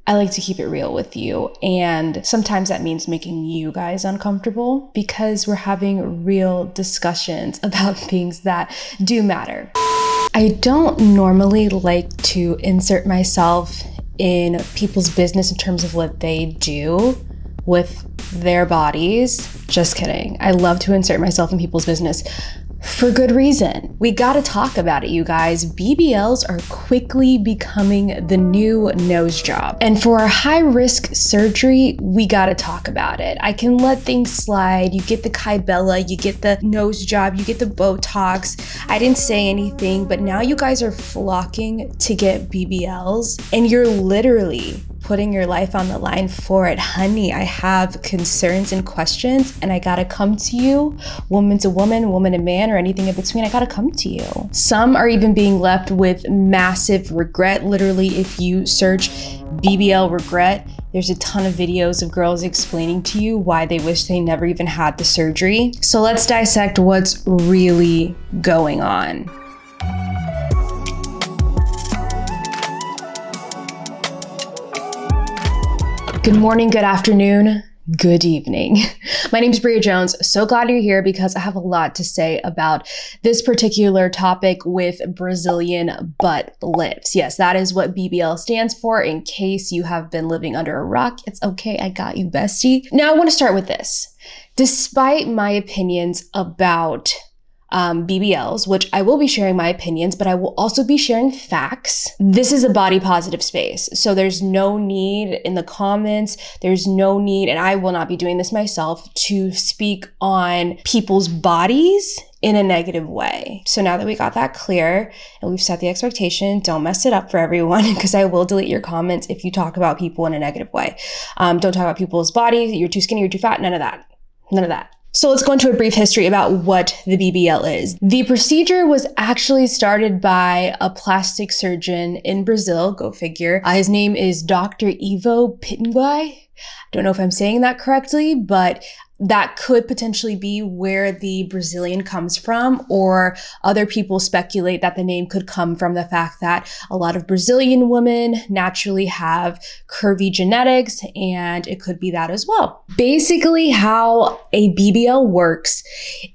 I like to keep it real with you. And sometimes that means making you guys uncomfortable because we're having real discussions about things that do matter. I don't normally like to insert myself in people's business in terms of what they do with their bodies. Just kidding. I love to insert myself in people's business for good reason. We gotta talk about it, you guys. BBLs are quickly becoming the new nose job. And for a high-risk surgery, we gotta talk about it. I can let things slide. You get the Kybella, you get the nose job, you get the Botox. I didn't say anything, but now you guys are flocking to get BBLs, and you're literally putting your life on the line for it. Honey, I have concerns and questions, and I gotta come to you, woman to woman, woman to man, or anything in between. I gotta come to you. Some are even being left with massive regret. Literally, if you search BBL regret, there's a ton of videos of girls explaining to you why they wish they never even had the surgery. So let's dissect what's really going on. Good morning, good afternoon, good evening. My name is Bria Jones. So glad you're here because I have a lot to say about this particular topic with Brazilian butt lifts. Yes, that is what BBL stands for. In case you have been living under a rock, it's okay. I got you, bestie. Now I want to start with this. Despite my opinions about BBLs, which I will be sharing my opinions, but I will also be sharing facts. This is a body positive space. So there's no need in the comments, there's no need, and I will not be doing this myself, to speak on people's bodies in a negative way. So now that we got that clear and we've set the expectation, don't mess it up for everyone because I will delete your comments if you talk about people in a negative way. Don't talk about people's bodies, you're too skinny, you're too fat, none of that. None of that. So let's go into a brief history about what the BBL is. The procedure was actually started by a plastic surgeon in Brazil, go figure. His name is Dr. Ivo Pitangui. I don't know if I'm saying that correctly, but that could potentially be where the Brazilian comes from, or other people speculate that the name could come from the fact that a lot of Brazilian women naturally have curvy genetics, and it could be that as well. Basically, how a BBL works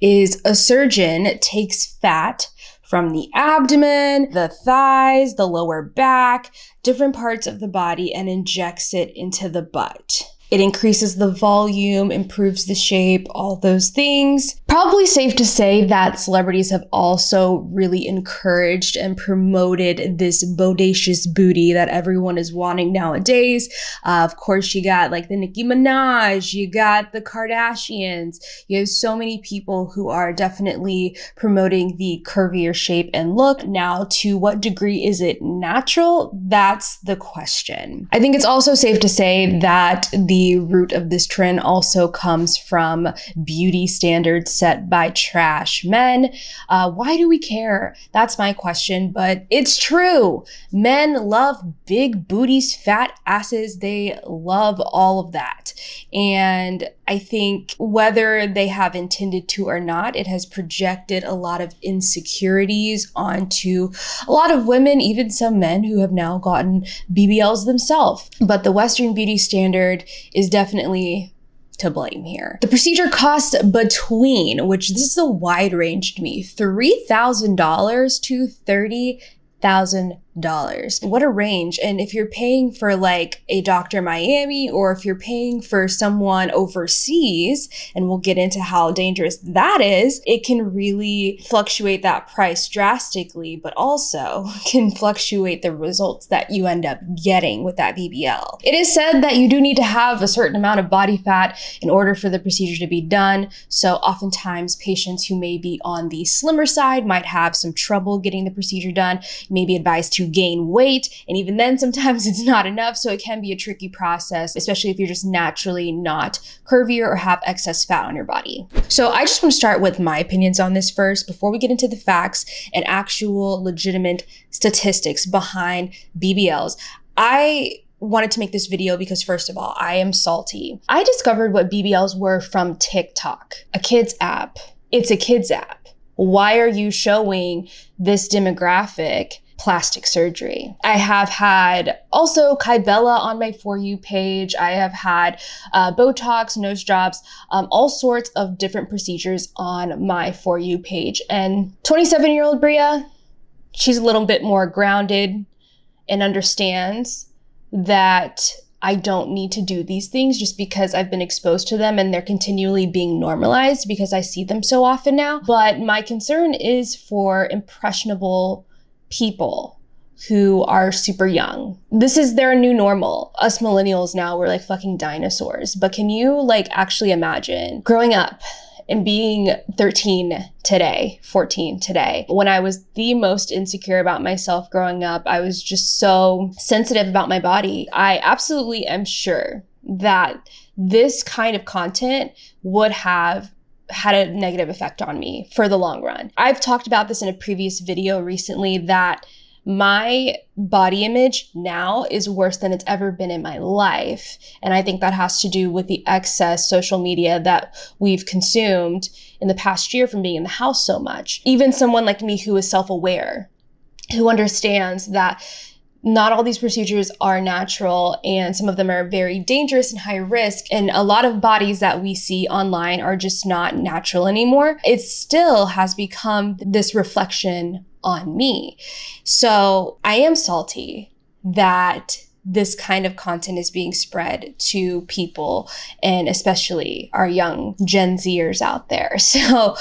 is a surgeon takes fat from the abdomen, the thighs, the lower back, different parts of the body, and injects it into the butt. It increases the volume, improves the shape, all those things. Probably safe to say that celebrities have also really encouraged and promoted this bodacious booty that everyone is wanting nowadays. Of course, you got like the Nicki Minaj, you got the Kardashians. You have so many people who are definitely promoting the curvier shape and look. Now, to what degree is it natural? That's the question. I think it's also safe to say that the root of this trend also comes from beauty standards set by trash men. Why do we care? That's my question, but it's true. Men love big booties, fat asses. They love all of that. And I think whether they have intended to or not, it has projected a lot of insecurities onto a lot of women, even some men who have now gotten BBLs themselves. But the Western beauty standard is definitely to blame here. The procedure costs between, which this is a wide range to me, $3,000 to $30,000. What a range. And if you're paying for like a doctor in Miami, or if you're paying for someone overseas, and we'll get into how dangerous that is, it can really fluctuate that price drastically, but also can fluctuate the results that you end up getting with that BBL. It is said that you do need to have a certain amount of body fat in order for the procedure to be done. So oftentimes patients who may be on the slimmer side might have some trouble getting the procedure done, may be advised to gain weight, and even then sometimes it's not enough, so it can be a tricky process, especially if you're just naturally not curvier or have excess fat on your body. So I just want to start with my opinions on this first before we get into the facts and actual legitimate statistics behind BBLs. I wanted to make this video because, first of all, I am salty. I discovered what BBLs were from TikTok, a kid's app. It's a kid's app. Why are you showing this demographic plastic surgery. I have had also Kybella on my For You page. I have had Botox, nose jobs, all sorts of different procedures on my For You page. And 27-year-old Bria, she's a little bit more grounded and understands that I don't need to do these things just because I've been exposed to them and they're continually being normalized because I see them so often now. But my concern is for impressionable people who are super young. This is their new normal. Us millennials now, we're like fucking dinosaurs. But can you like actually imagine growing up and being 13 today, 14 today? When I was the most insecure about myself growing up, I was just so sensitive about my body. I absolutely am sure that this kind of content would have had a negative effect on me for the long run. I've talked about this in a previous video recently that my body image now is worse than it's ever been in my life. And I think that has to do with the excess social media that we've consumed in the past year from being in the house so much. Even someone like me who is self-aware, who understands that not all these procedures are natural and some of them are very dangerous and high risk. And a lot of bodies that we see online are just not natural anymore. It still has become this reflection on me. So I am salty that this kind of content is being spread to people and especially our young Gen Zers out there. So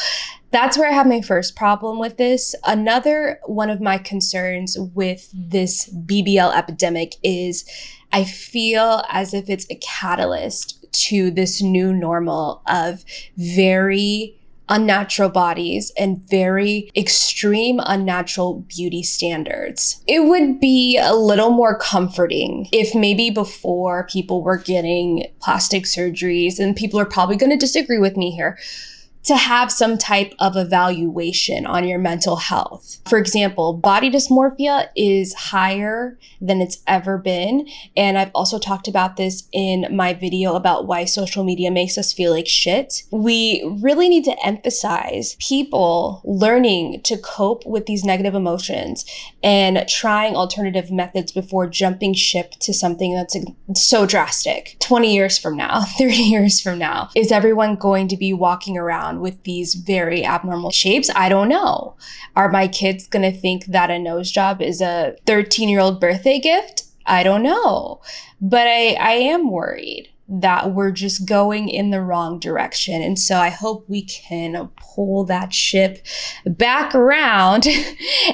that's where I have my first problem with this. Another one of my concerns with this BBL epidemic is I feel as if it's a catalyst to this new normal of very unnatural bodies and very extreme unnatural beauty standards. It would be a little more comforting if maybe before people were getting plastic surgeries, and people are probably going to disagree with me here, to have some type of evaluation on your mental health. For example, body dysmorphia is higher than it's ever been. And I've also talked about this in my video about why social media makes us feel like shit. We really need to emphasize people learning to cope with these negative emotions and trying alternative methods before jumping ship to something that's so drastic. 20 years from now, 30 years from now, is everyone going to be walking around with these very abnormal shapes? I don't know. Are my kids gonna think that a nose job is a 13-year-old birthday gift? I don't know. But I am worried that we're just going in the wrong direction. And so I hope we can pull that ship back around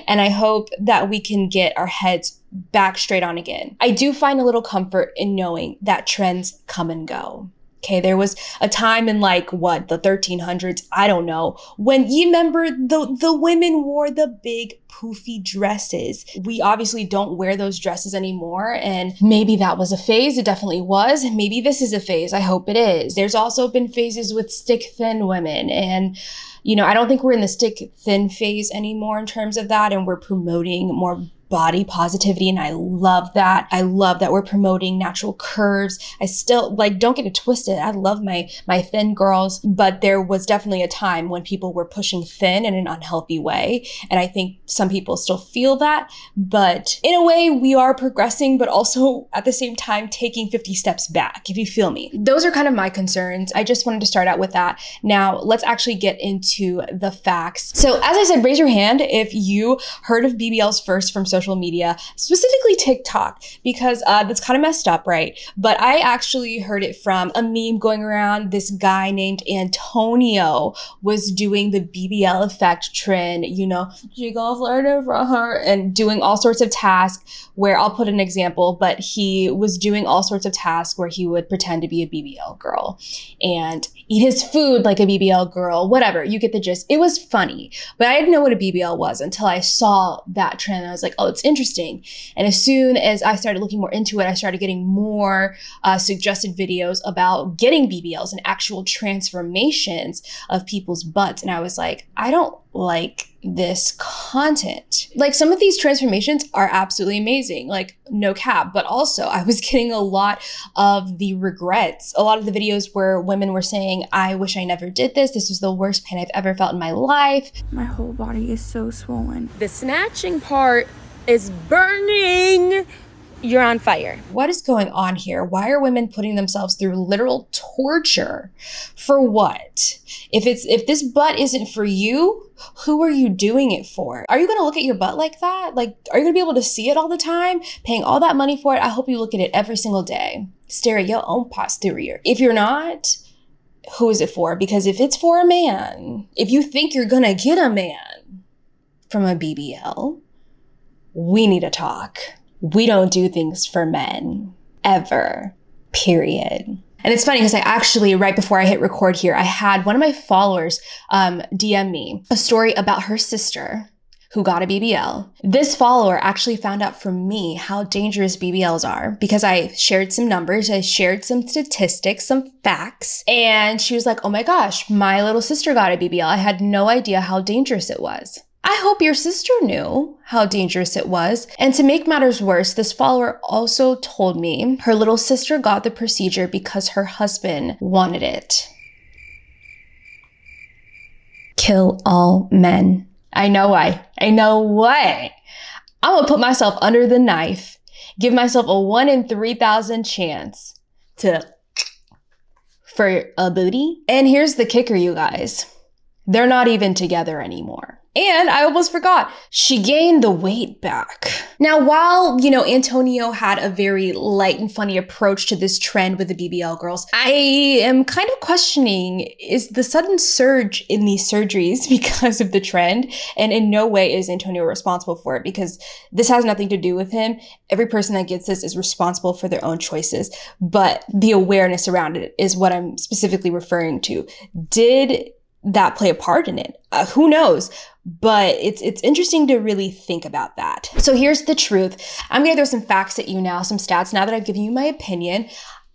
and I hope that we can get our heads back straight on again. I do find a little comfort in knowing that trends come and go. Okay, there was a time in like, what, the 1300s, I don't know, when you remember the women wore the big poofy dresses. We obviously don't wear those dresses anymore. And maybe that was a phase. It definitely was. Maybe this is a phase. I hope it is. There's also been phases with stick thin women. And, you know, I don't think we're in the stick thin phase anymore in terms of that. And we're promoting more body positivity. And I love that. I love that we're promoting natural curves. I still, like, don't get it twisted. I love my thin girls, but there was definitely a time when people were pushing thin in an unhealthy way. And I think some people still feel that, but in a way we are progressing, but also at the same time taking 50 steps back, if you feel me. Those are kind of my concerns. I just wanted to start out with that. Now let's actually get into the facts. So as I said, raise your hand if you heard of BBLs first from social media, specifically TikTok, because that's kind of messed up, right? But I actually heard it from a meme going around. This guy named Antonio was doing the BBL effect trend, you know, she gon' flirt it for her, and doing all sorts of tasks where, I'll put an example, but he was doing all sorts of tasks where he would pretend to be a BBL girl and eat his food like a BBL girl, whatever, you get the gist. It was funny, but I didn't know what a BBL was until I saw that trend. I was like, oh, it's interesting. And as soon as I started looking more into it, I started getting more suggested videos about getting BBLs and actual transformations of people's butts. And I was like, I don't like this content. Like some of these transformations are absolutely amazing, like no cap, but also I was getting a lot of the regrets. A lot of the videos where women were saying, I wish I never did this. This was the worst pain I've ever felt in my life. My whole body is so swollen. The snatching part is burning. You're on fire. What is going on here? Why are women putting themselves through literal torture? For what? If this butt isn't for you, who are you doing it for? Are you gonna look at your butt like that? Like, are you gonna be able to see it all the time? Paying all that money for it? I hope you look at it every single day. Stare at your own posterior. If you're not, who is it for? Because if it's for a man, if you think you're gonna get a man from a BBL, we need to talk. We don't do things for men, ever, period. And it's funny because I actually, right before I hit record here, I had one of my followers DM me a story about her sister who got a BBL. This follower actually found out from me how dangerous BBLs are because I shared some numbers, I shared some statistics, some facts, and she was like, oh my gosh, my little sister got a BBL. I had no idea how dangerous it was. I hope your sister knew how dangerous it was. And to make matters worse, this follower also told me her little sister got the procedure because her husband wanted it. Kill all men. I know why. I'm gonna put myself under the knife, give myself a 1 in 3,000 chance for a booty. And here's the kicker, you guys. They're not even together anymore. And I almost forgot, she gained the weight back. Now, while, Antonio had a very light and funny approach to this trend with the BBL girls, I am kind of questioning, is the sudden surge in these surgeries because of the trend? And in no way is Antonio responsible for it because this has nothing to do with him. Every person that gets this is responsible for their own choices. But the awareness around it is what I'm specifically referring to. Did that play a part in it? Who knows? But it's interesting to really think about that. So here's the truth. I'm gonna throw some facts at you now, some stats. Now that I've given you my opinion,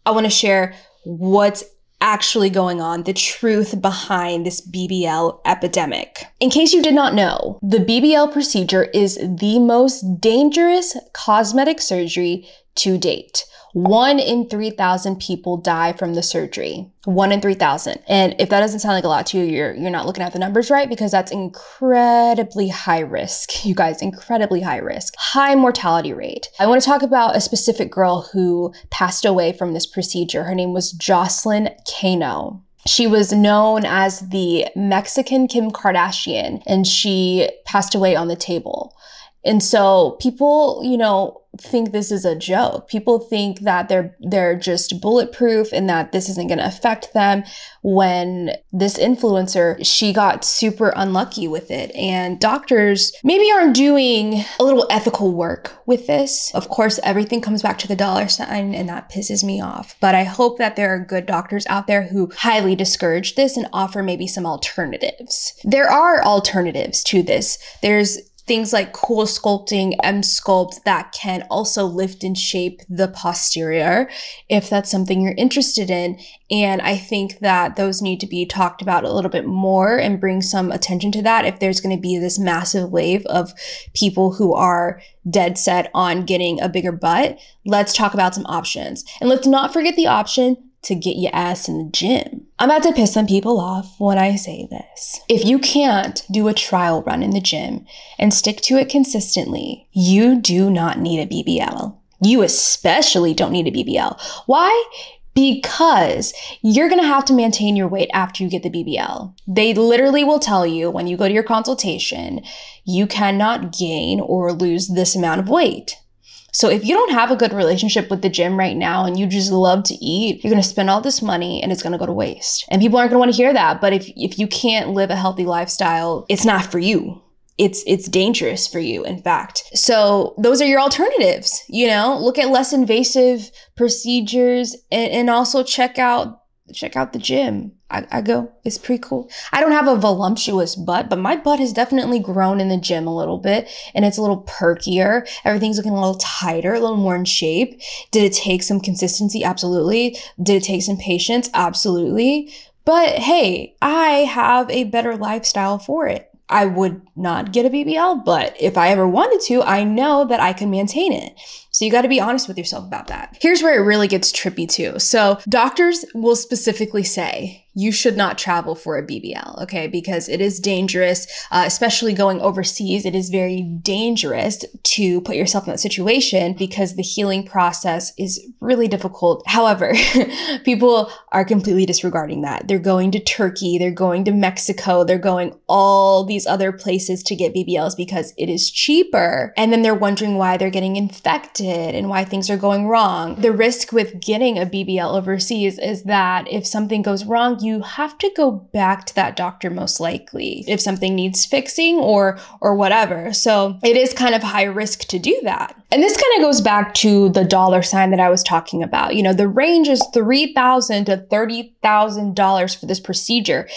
I wanna share what's actually going on, the truth behind this BBL epidemic. In case you did not know, the BBL procedure is the most dangerous cosmetic surgery to date. 1 in 3,000 people die from the surgery. 1 in 3,000. And if that doesn't sound like a lot to you, you're not looking at the numbers right, because that's incredibly high risk. You guys, incredibly high risk. High mortality rate. I want to talk about a specific girl who passed away from this procedure. Her name was Jocelyn Cano. She was known as the Mexican Kim Kardashian, and she passed away on the table. And so people, think this is a joke. People think that they're just bulletproof and that this isn't going to affect them, when this influencer, she got super unlucky with it. And doctors maybe aren't doing a little ethical work with this. Of course, everything comes back to the dollar sign, and that pisses me off. But I hope that there are good doctors out there who highly discourage this and offer maybe some alternatives. There are alternatives to this. There's things like Cool Sculpting, M-Sculpt, that can also lift and shape the posterior if that's something you're interested in. And I think that those need to be talked about a little bit more and bring some attention to that if there's going to be this massive wave of people who are dead set on getting a bigger butt. Let's talk about some options. And let's not forget the option to get your ass in the gym. I'm about to piss some people off when I say this. If you can't do a trial run in the gym and stick to it consistently, you do not need a BBL. You especially don't need a BBL. Why? Because you're gonna have to maintain your weight after you get the BBL. They literally will tell you when you go to your consultation, you cannot gain or lose this amount of weight. So if you don't have a good relationship with the gym right now and you just love to eat, you're going to spend all this money and it's going to go to waste. And people aren't going to want to hear that. But if you can't live a healthy lifestyle, it's not for you. It's dangerous for you, in fact. So those are your alternatives. Look at less invasive procedures and also check out the gym. I go, it's pretty cool. I don't have a voluptuous butt, but my butt has definitely grown in the gym a little bit, and it's a little perkier. Everything's looking a little tighter, a little more in shape. Did it take some consistency? Absolutely. Did it take some patience? Absolutely. But hey, I have a better lifestyle for it. I would not get a BBL, but if I ever wanted to, I know that I can maintain it. So you got to be honest with yourself about that. Here's where it really gets trippy too. So doctors will specifically say you should not travel for a BBL, okay? Because it is dangerous, especially going overseas. It is very dangerous to put yourself in that situation because the healing process is really difficult. However, people are completely disregarding that. They're going to Turkey, they're going to Mexico, they're going all these other places to get BBLs because it is cheaper. And then they're wondering why they're getting infected and why things are going wrong. The risk with getting a BBL overseas is that if something goes wrong, you have to go back to that doctor most likely if something needs fixing or whatever. So it is kind of high risk to do that. And this kind of goes back to the dollar sign that I was talking about. You know, the range is $3,000 to $30,000 for this procedure.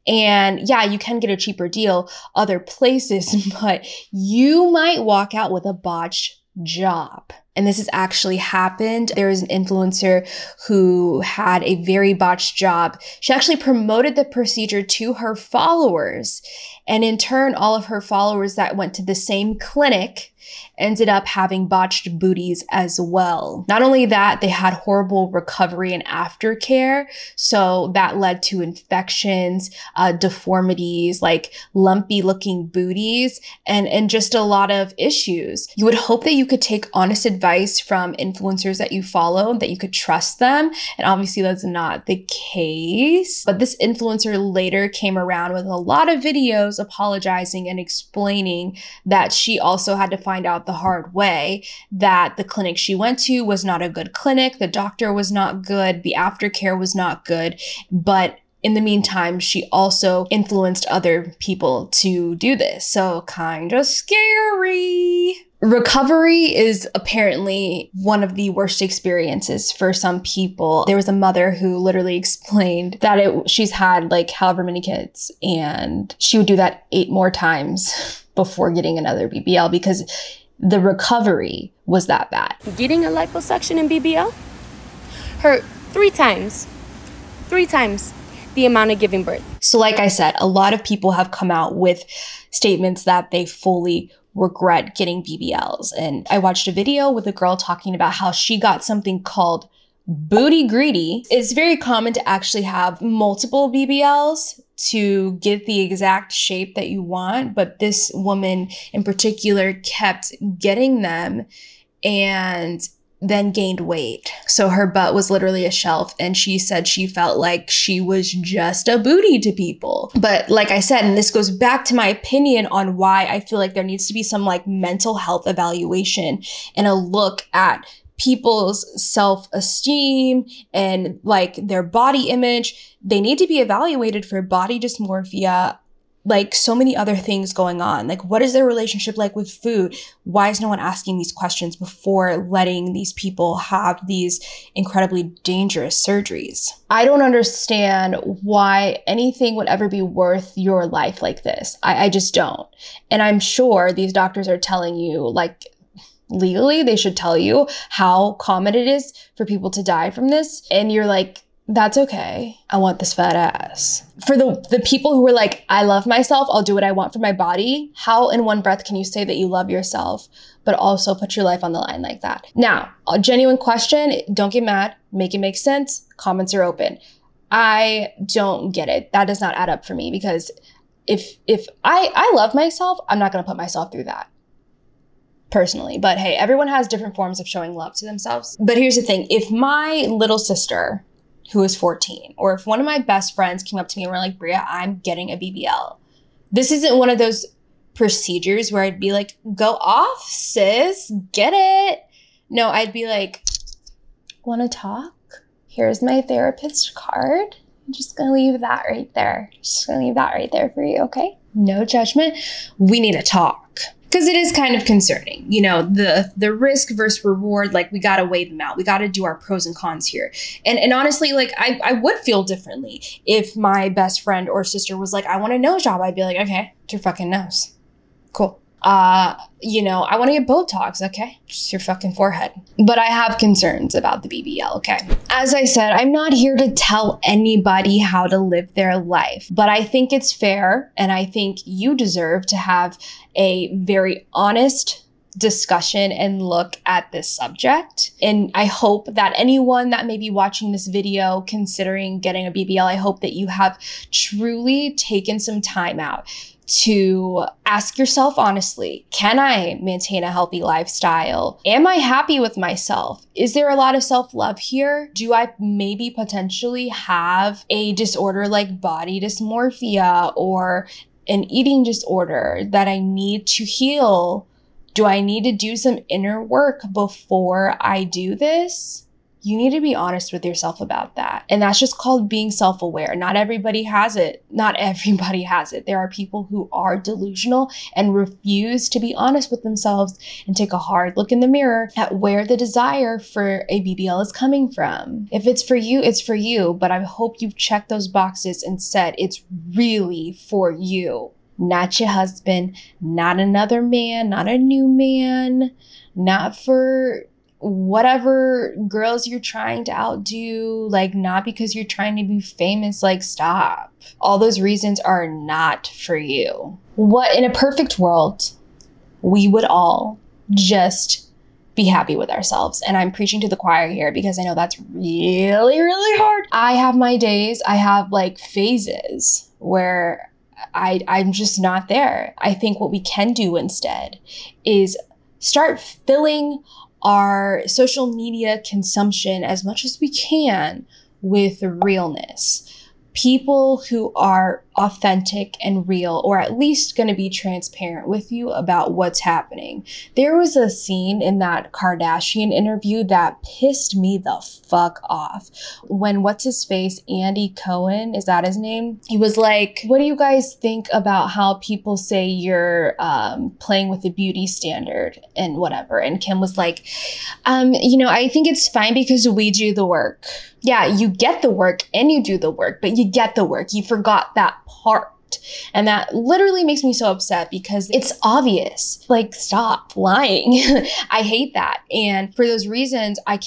And yeah, you can get a cheaper deal other places, but you might walk out with a botched job. And this has actually happened. There is an influencer who had a very botched job. She actually promoted the procedure to her followers. And in turn, all of her followers that went to the same clinic ended up having botched booties as well. Not only that, they had horrible recovery and aftercare. So that led to infections, deformities, like lumpy looking booties, and just a lot of issues. You would hope that you could take honest advice from influencers that you follow, that you could trust them. And obviously that's not the case. But this influencer later came around with a lot of videos apologizing and explaining that she also had to find out the hard way that the clinic she went to was not a good clinic. The doctor was not good. The aftercare was not good. But in the meantime, she also influenced other people to do this. So kind of scary. Recovery is apparently one of the worst experiences for some people. There was a mother who literally explained that she's had like however many kids, and she would do that 8 more times before getting another BBL because the recovery was that bad. Getting a liposuction in BBL hurt 3 times. 3 times the amount of giving birth. So like I said, a lot of people have come out with statements that they fully regret getting BBLs. And I watched a video with a girl talking about how she got something called booty greedy. It's very common to actually have multiple BBLs to get the exact shape that you want. But this woman in particular kept getting them and then gained weight. So her butt was literally a shelf, and she said she felt like she was just a booty to people. But like I said, and this goes back to my opinion on why I feel like there needs to be some like mental health evaluation and a look at people's self-esteem and like their body image. They need to be evaluated for body dysmorphia, like so many other things going on. Like, what is their relationship like with food? Why is no one asking these questions before letting these people have these incredibly dangerous surgeries? I don't understand why anything would ever be worth your life like this. I just don't. And I'm sure these doctors are telling you, like, legally, they should tell you how common it is for people to die from this. And you're like, that's okay. I want this fat ass. For the people who are like, I love myself, I'll do what I want for my body. How in one breath can you say that you love yourself, but also put your life on the line like that? Now, a genuine question, don't get mad, make it make sense. Comments are open. I don't get it. That does not add up for me, because if I love myself, I'm not gonna put myself through that. Personally. But hey, everyone has different forms of showing love to themselves. But here's the thing, if my little sister, who is 14, or if one of my best friends came up to me and were like, Bria, I'm getting a BBL. This isn't one of those procedures where I'd be like, go off, sis, get it. No, I'd be like, wanna talk? Here's my therapist card. I'm just gonna leave that right there. Just gonna leave that right there for you, okay? No judgment. We need to talk. Because it is kind of concerning, you know, the risk versus reward, like we got to weigh them out. We got to do our pros and cons here. And honestly, like I would feel differently if my best friend or sister was like, I want a nose job. I'd be like, okay, it's your fucking nose. Cool. You know, I want to get Botox, okay? Just your fucking forehead. But I have concerns about the BBL, okay? As I said, I'm not here to tell anybody how to live their life, but I think it's fair, and I think you deserve to have a very honest discussion and look at this subject. And I hope that anyone that may be watching this video considering getting a BBL, I hope that you have truly taken some time out to ask yourself honestly, can I maintain a healthy lifestyle? Am I happy with myself? Is there a lot of self-love here? Do I maybe potentially have a disorder like body dysmorphia or an eating disorder that I need to heal? Do I need to do some inner work before I do this? You need to be honest with yourself about that. And that's just called being self-aware. Not everybody has it. Not everybody has it. There are people who are delusional and refuse to be honest with themselves and take a hard look in the mirror at where the desire for a BBL is coming from. If it's for you, it's for you. But I hope you've checked those boxes and said it's really for you. Not your husband, not another man, not a new man, not for whatever girls you're trying to outdo, like not because you're trying to be famous, like stop. All those reasons are not for you. What in a perfect world, we would all just be happy with ourselves. And I'm preaching to the choir here because I know that's really, really hard. I have my days, I have like phases where I'm just not there. I think what we can do instead is start filling our social media consumption as much as we can with realness. People who are authentic and real, or at least going to be transparent with you about what's happening. There was a scene in that Kardashian interview that pissed me the fuck off. When what's his face, Andy Cohen, is that his name? He was like, what do you guys think about how people say you're playing with the beauty standard and whatever? And Kim was like, you know, I think it's fine because we do the work. Yeah, you get the work and you do the work, but you get the work. You forgot that part. And that literally makes me so upset because it's obvious. Like, stop lying. I hate that. And for those reasons, I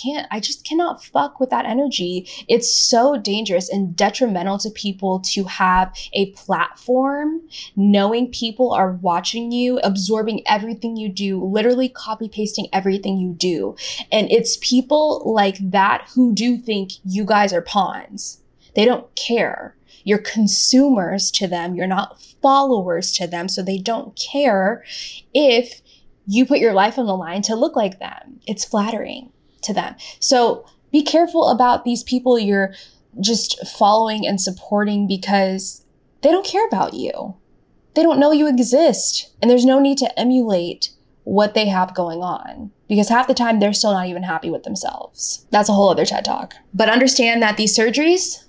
just cannot fuck with that energy. It's so dangerous and detrimental to people to have a platform, knowing people are watching you, absorbing everything you do, literally copy pasting everything you do. And it's people like that who do think you guys are pawns. They don't care. You're consumers to them. You're not followers to them. So they don't care if you put your life on the line to look like them. It's flattering to them. So be careful about these people you're just following and supporting because they don't care about you. They don't know you exist. And there's no need to emulate what they have going on because half the time they're still not even happy with themselves. That's a whole other TED Talk. But understand that these surgeries,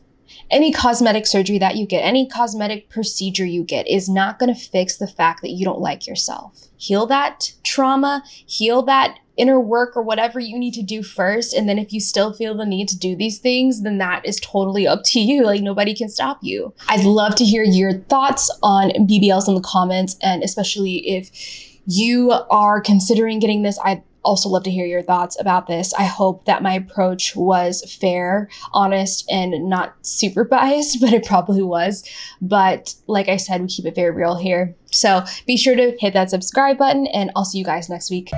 any cosmetic surgery that you get, any cosmetic procedure you get is not going to fix the fact that you don't like yourself. Heal that trauma, heal that inner work or whatever you need to do first. And then if you still feel the need to do these things, then that is totally up to you. Like nobody can stop you. I'd love to hear your thoughts on BBLs in the comments. And especially if you are considering getting this, I'd also love to hear your thoughts about this. I hope that my approach was fair, honest, and not super biased, but it probably was. But like I said, we keep it very real here. So be sure to hit that subscribe button and I'll see you guys next week.